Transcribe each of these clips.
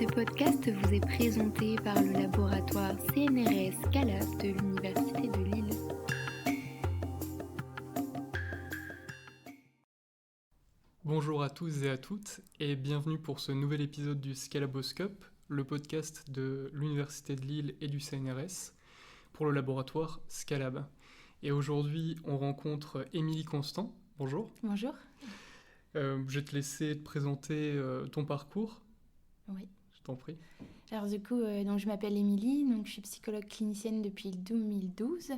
Ce podcast vous est présenté par le laboratoire CNRS Calab de l'Université de Lille. Bonjour à tous et à toutes et bienvenue pour ce nouvel épisode du Scalaboscope, le podcast de l'Université de Lille et du CNRS pour le laboratoire Scalab. Et aujourd'hui, on rencontre Émilie Constant. Bonjour. Bonjour. Je vais te laisser te présenter ton parcours. Oui. Je t'en prie. Alors du coup, je m'appelle Émilie, je suis psychologue clinicienne depuis 2012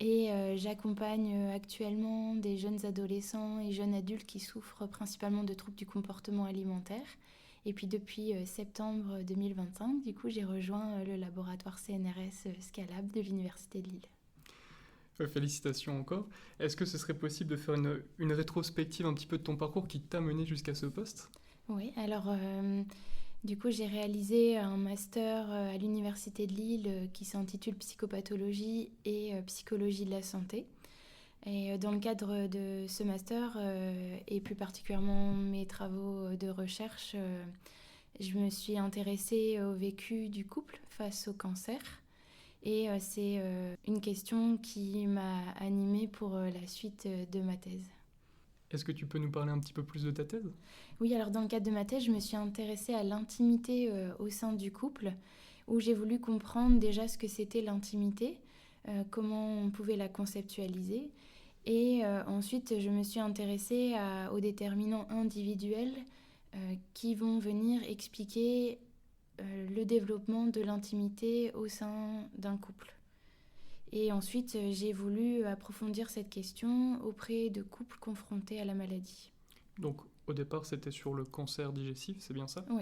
et j'accompagne actuellement des jeunes adolescents et jeunes adultes qui souffrent principalement de troubles du comportement alimentaire. Et puis depuis septembre 2025, du coup, j'ai rejoint le laboratoire CNRS Scalab de l'Université de Lille. Félicitations encore. Est-ce que ce serait possible de faire une rétrospective un petit peu de ton parcours qui t'a mené jusqu'à ce poste ? Oui, alors du coup j'ai réalisé un master à l'Université de Lille qui s'intitule Psychopathologie et Psychologie de la santé. Et dans le cadre de ce master et plus particulièrement mes travaux de recherche, je me suis intéressée au vécu du couple face au cancer. Et c'est une question qui m'a animée pour la suite de ma thèse. Est-ce que tu peux nous parler un petit peu plus de ta thèse ? Oui, alors dans le cadre de ma thèse, je me suis intéressée à l'intimité au sein du couple, où j'ai voulu comprendre déjà ce que c'était l'intimité, comment on pouvait la conceptualiser. Et ensuite, je me suis intéressée aux déterminants individuels qui vont venir expliquer le développement de l'intimité au sein d'un couple. Et ensuite, j'ai voulu approfondir cette question auprès de couples confrontés à la maladie. Donc, au départ, c'était sur le cancer digestif, c'est bien ça ? Oui.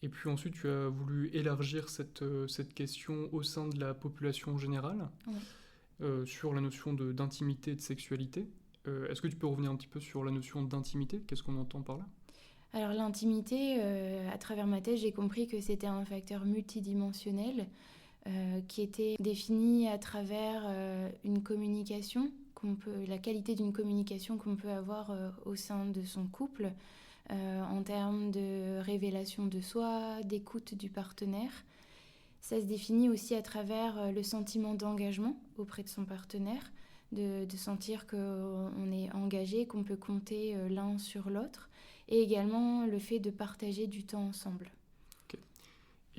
Et puis ensuite, tu as voulu élargir cette question au sein de la population générale, Oui. sur la notion d'intimité et de sexualité. Est-ce que tu peux revenir un petit peu sur la notion d'intimité ? Qu'est-ce qu'on entend par là ? Alors l'intimité, à travers ma thèse, j'ai compris que c'était un facteur multidimensionnel qui était défini à travers une communication, la qualité d'une communication qu'on peut avoir au sein de son couple, en termes de révélation de soi, d'écoute du partenaire. Ça se définit aussi à travers le sentiment d'engagement auprès de son partenaire, de sentir qu'on est engagé, qu'on peut compter l'un sur l'autre, et également le fait de partager du temps ensemble.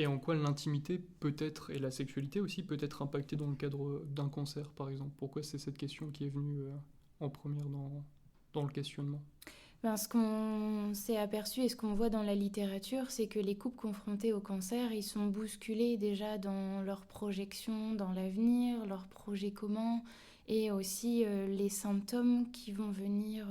Et en quoi l'intimité peut être, et la sexualité aussi, peut être impactée dans le cadre d'un cancer, par exemple ? Pourquoi c'est cette question qui est venue en première dans le questionnement ? Ce qu'on s'est aperçu et ce qu'on voit dans la littérature, c'est que les couples confrontés au cancer, ils sont bousculés déjà dans leurs projections dans l'avenir, leurs projets communs, et aussi les symptômes qui vont venir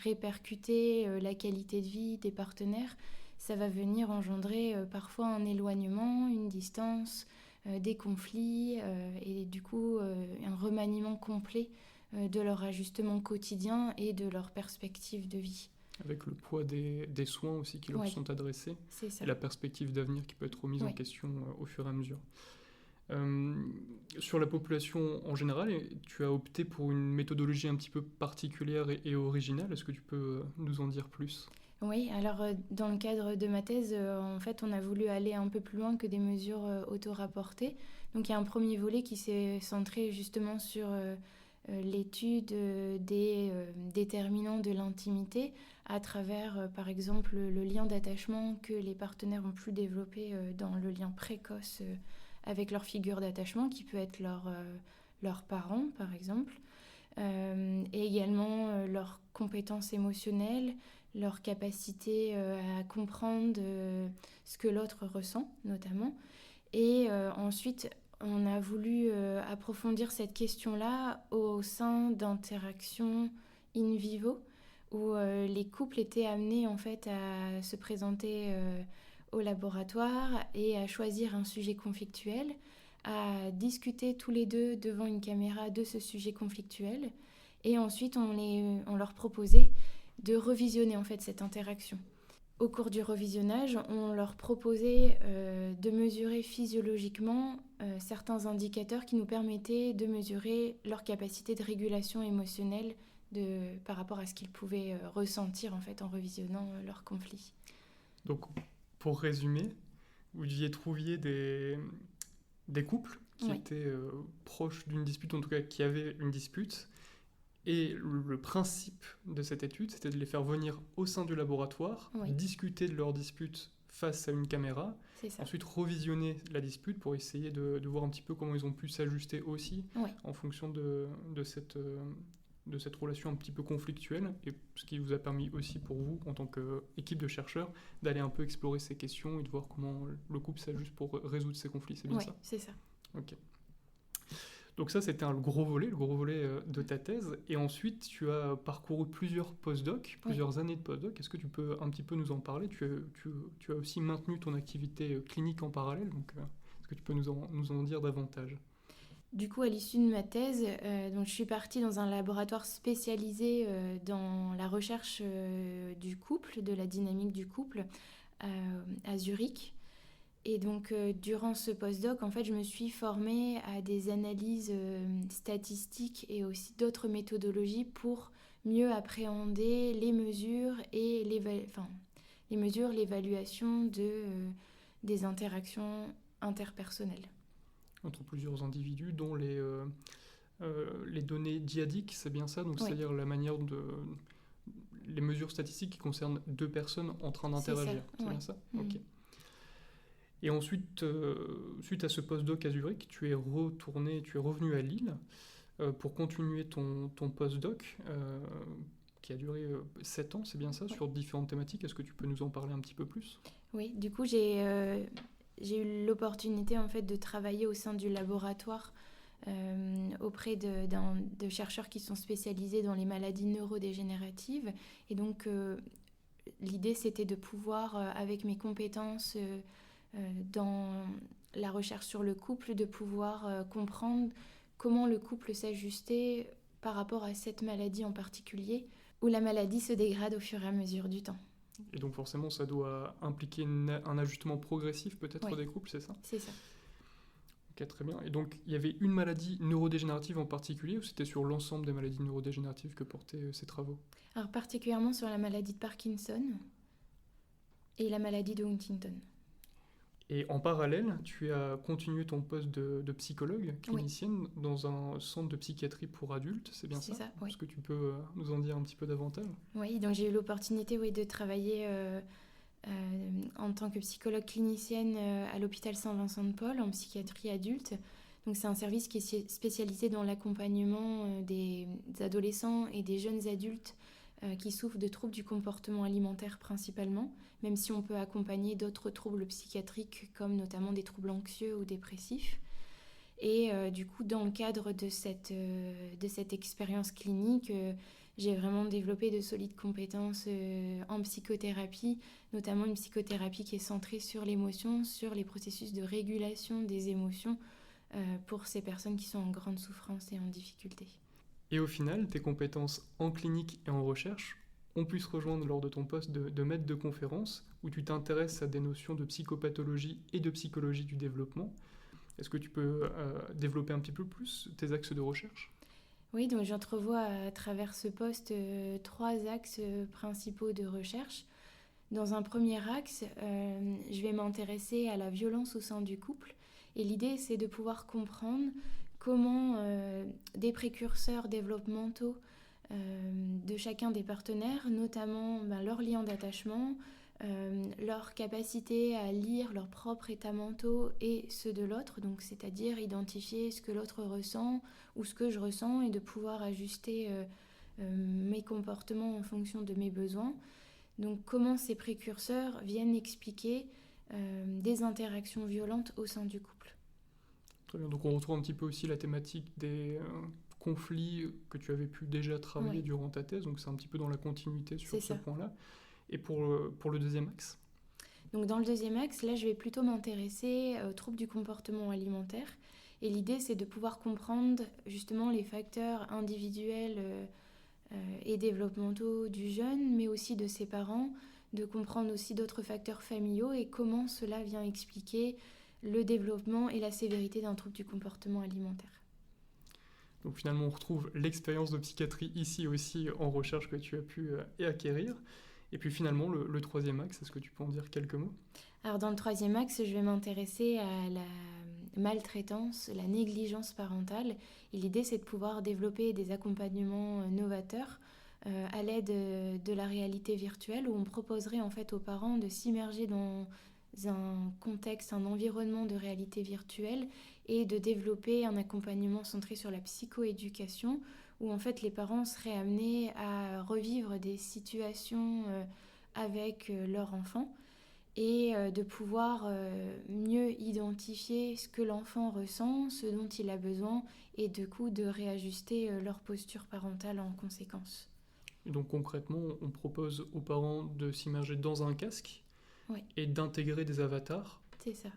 répercuter la qualité de vie des partenaires. Ça va venir engendrer parfois un éloignement, une distance, des conflits et du coup un remaniement complet de leur ajustement quotidien et de leur perspective de vie. Avec le poids des soins aussi qui leur sont adressés, c'est ça. Et la perspective d'avenir qui peut être remise en question au fur et à mesure. Sur la population en général, tu as opté pour une méthodologie un petit peu particulière et originale. Est-ce que tu peux nous en dire plus ? Oui, alors dans le cadre de ma thèse, en fait, on a voulu aller un peu plus loin que des mesures auto-rapportées. Donc il y a un premier volet qui s'est centré justement sur l'étude des déterminants de l'intimité à travers, par exemple, le lien d'attachement que les partenaires ont pu développer dans le lien précoce avec leur figure d'attachement, qui peut être leurs parents, par exemple, et également leurs compétences émotionnelles, leur capacité à comprendre ce que l'autre ressent, notamment. Et ensuite, on a voulu approfondir cette question-là au sein d'interactions in vivo, où les couples étaient amenés en fait à se présenter au laboratoire et à choisir un sujet conflictuel, à discuter tous les deux devant une caméra de ce sujet conflictuel. Et ensuite, on leur proposait de revisionner en fait cette interaction. Au cours du revisionnage, on leur proposait de mesurer physiologiquement certains indicateurs qui nous permettaient de mesurer leur capacité de régulation émotionnelle par rapport à ce qu'ils pouvaient ressentir en fait en revisionnant leur conflit. Donc, pour résumer, vous deviez trouver des couples qui étaient proches d'une dispute, en tout cas qui avaient une dispute. Et le principe de cette étude, c'était de les faire venir au sein du laboratoire, discuter de leur dispute face à une caméra, ensuite revisionner la dispute pour essayer de voir un petit peu comment ils ont pu s'ajuster aussi en fonction de cette relation un petit peu conflictuelle, et ce qui vous a permis aussi pour vous, en tant qu'équipe de chercheurs, d'aller un peu explorer ces questions et de voir comment le couple s'ajuste pour résoudre ces conflits. C'est bien ça ? Oui, c'est ça. Ok. Donc ça, c'était le gros volet de ta thèse. Et ensuite, tu as parcouru plusieurs postdocs, plusieurs années de postdoc. Est-ce que tu peux un petit peu nous en parler ? Tu as aussi maintenu ton activité clinique en parallèle. Donc, est-ce que tu peux nous en dire davantage ? Du coup, à l'issue de ma thèse, donc je suis partie dans un laboratoire spécialisé dans la recherche du couple, de la dynamique du couple, à Zurich. Et donc, durant ce postdoc, en fait, je me suis formée à des analyses statistiques et aussi d'autres méthodologies pour mieux appréhender les mesures et l'évaluation des interactions interpersonnelles. Entre plusieurs individus, dont les données dyadiques, c'est bien ça ? Donc, c'est-à-dire la manière les mesures statistiques qui concernent deux personnes en train d'interagir. C'est bien ça ? Ok. Et ensuite, suite à ce postdoc à Zurich, tu es revenu à Lille pour continuer ton postdoc qui a duré 7 ans, c'est bien ça, sur différentes thématiques. Est-ce que tu peux nous en parler un petit peu plus ? Oui, du coup, j'ai eu l'opportunité en fait de travailler au sein du laboratoire auprès de chercheurs qui sont spécialisés dans les maladies neurodégénératives. Et donc, l'idée, c'était de pouvoir, avec mes compétences dans la recherche sur le couple, de pouvoir comprendre comment le couple s'ajustait par rapport à cette maladie en particulier, où la maladie se dégrade au fur et à mesure du temps. Et donc forcément, ça doit impliquer un ajustement progressif peut-être des couples, c'est ça ? C'est ça. Ok, très bien. Et donc, il y avait une maladie neurodégénérative en particulier, ou c'était sur l'ensemble des maladies neurodégénératives que portaient ces travaux ? Alors particulièrement sur la maladie de Parkinson et la maladie de Huntington. Et en parallèle, tu as continué ton poste de psychologue clinicienne dans un centre de psychiatrie pour adultes, c'est bien ça ? C'est ça, oui. Est-ce que tu peux nous en dire un petit peu davantage ? Oui, donc j'ai eu l'opportunité de travailler en tant que psychologue clinicienne à l'hôpital Saint-Vincent-de-Paul en psychiatrie adulte. Donc c'est un service qui est spécialisé dans l'accompagnement des adolescents et des jeunes adultes qui souffrent de troubles du comportement alimentaire principalement, même si on peut accompagner d'autres troubles psychiatriques comme notamment des troubles anxieux ou dépressifs. Et du coup, dans le cadre de cette expérience clinique, j'ai vraiment développé de solides compétences en psychothérapie, notamment une psychothérapie qui est centrée sur l'émotion, sur les processus de régulation des émotions pour ces personnes qui sont en grande souffrance et en difficulté. Et au final, tes compétences en clinique et en recherche ont pu se rejoindre lors de ton poste de maître de conférence, où tu t'intéresses à des notions de psychopathologie et de psychologie du développement. Est-ce que tu peux développer un petit peu plus tes axes de recherche ? Oui, donc j'entrevois à travers ce poste 3 axes principaux de recherche. Dans un premier axe, je vais m'intéresser à la violence au sein du couple. Et l'idée, c'est de pouvoir comprendre comment des précurseurs développementaux de chacun des partenaires, notamment leurs liens d'attachement, leur capacité à lire leurs propres états mentaux et ceux de l'autre, donc c'est-à-dire identifier ce que l'autre ressent ou ce que je ressens et de pouvoir ajuster mes comportements en fonction de mes besoins. Donc comment ces précurseurs viennent expliquer des interactions violentes au sein du couple. Très bien, donc on retrouve un petit peu aussi la thématique des conflits que tu avais pu déjà travailler durant ta thèse, donc c'est un petit peu dans la continuité sur ce point-là. Et pour le deuxième axe ? Donc dans le deuxième axe, là je vais plutôt m'intéresser aux troubles du comportement alimentaire. Et l'idée c'est de pouvoir comprendre justement les facteurs individuels et développementaux du jeune, mais aussi de ses parents, de comprendre aussi d'autres facteurs familiaux et comment cela vient expliquer le développement et la sévérité d'un trouble du comportement alimentaire. Donc finalement, on retrouve l'expérience de psychiatrie ici aussi en recherche que tu as pu acquérir. Et puis finalement, le troisième axe, est-ce que tu peux en dire quelques mots ? Alors dans le troisième axe, je vais m'intéresser à la maltraitance, la négligence parentale. Et l'idée, c'est de pouvoir développer des accompagnements novateurs à l'aide de la réalité virtuelle, où on proposerait en fait aux parents de s'immerger dans un contexte, un environnement de réalité virtuelle et de développer un accompagnement centré sur la psychoéducation, où en fait les parents seraient amenés à revivre des situations avec leur enfant et de pouvoir mieux identifier ce que l'enfant ressent, ce dont il a besoin, et du coup de réajuster leur posture parentale en conséquence. Et donc concrètement, on propose aux parents de s'immerger dans un casque Oui, et d'intégrer des avatars c'est ça.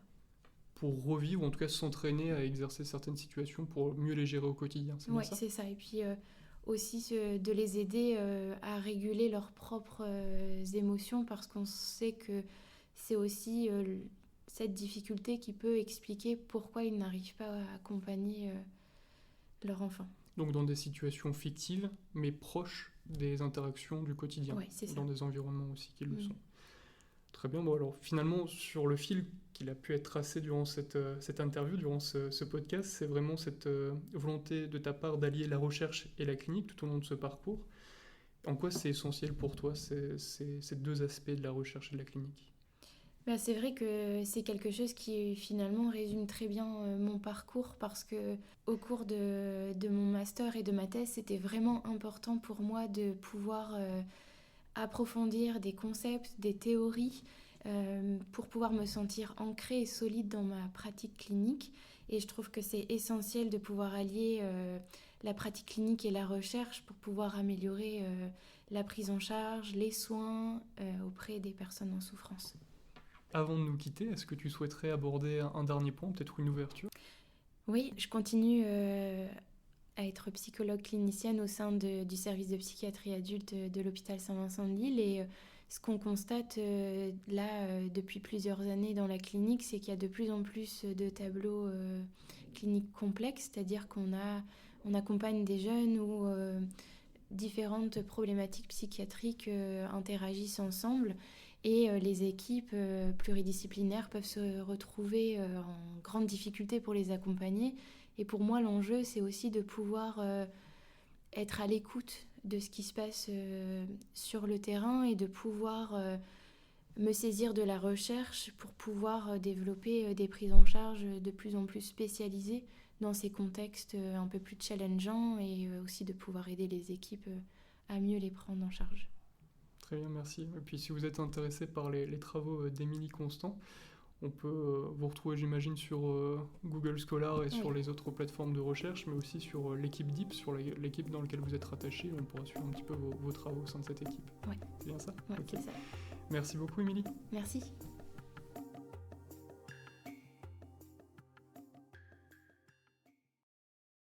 pour revivre, ou en tout cas s'entraîner à exercer certaines situations pour mieux les gérer au quotidien, c'est bien Oui, ça? c'est ça. Et puis aussi de les aider à réguler leurs propres émotions, parce qu'on sait que c'est aussi cette difficulté qui peut expliquer pourquoi ils n'arrivent pas à accompagner leur enfant. Donc dans des situations fictives, mais proches des interactions du quotidien, Oui, c'est ça. dans des environnements aussi qui le Mm. sont. Très bien, bon alors finalement sur le fil qu'il a pu être tracé durant cette interview, durant ce podcast, c'est vraiment cette volonté de ta part d'allier la recherche et la clinique tout au long de ce parcours. En quoi c'est essentiel pour toi, ces deux aspects de la recherche et de la clinique? Bah, c'est vrai que c'est quelque chose qui finalement résume très bien mon parcours, parce que au cours de mon master et de ma thèse, c'était vraiment important pour moi de pouvoir approfondir des concepts, des théories, pour pouvoir me sentir ancrée et solide dans ma pratique clinique. Et je trouve que c'est essentiel de pouvoir allier la pratique clinique et la recherche pour pouvoir améliorer la prise en charge, les soins auprès des personnes en souffrance. Avant de nous quitter, est-ce que tu souhaiterais aborder un dernier point, peut-être une ouverture? Oui, je continue à être psychologue clinicienne au sein du service de psychiatrie adulte de l'hôpital Saint-Vincent-de-Lille. Et ce qu'on constate depuis plusieurs années dans la clinique, c'est qu'il y a de plus en plus de tableaux cliniques complexes, c'est-à-dire on accompagne des jeunes où différentes problématiques psychiatriques interagissent ensemble. Et les équipes pluridisciplinaires peuvent se retrouver en grande difficulté pour les accompagner. Et pour moi, l'enjeu, c'est aussi de pouvoir être à l'écoute de ce qui se passe sur le terrain, et de pouvoir me saisir de la recherche pour pouvoir développer des prises en charge de plus en plus spécialisées dans ces contextes un peu plus challengeants, et aussi de pouvoir aider les équipes à mieux les prendre en charge. Très bien, merci. Et puis si vous êtes intéressé par les travaux d'Émilie Constant, on peut vous retrouver, j'imagine, sur Google Scholar et sur Oui. les autres plateformes de recherche, mais aussi sur l'équipe DIP, sur l'équipe dans laquelle vous êtes rattaché. On pourra suivre un petit peu vos travaux au sein de cette équipe. Ouais. C'est bien ça? Ouais, Ok. c'est ça. Merci beaucoup, Émilie. Merci.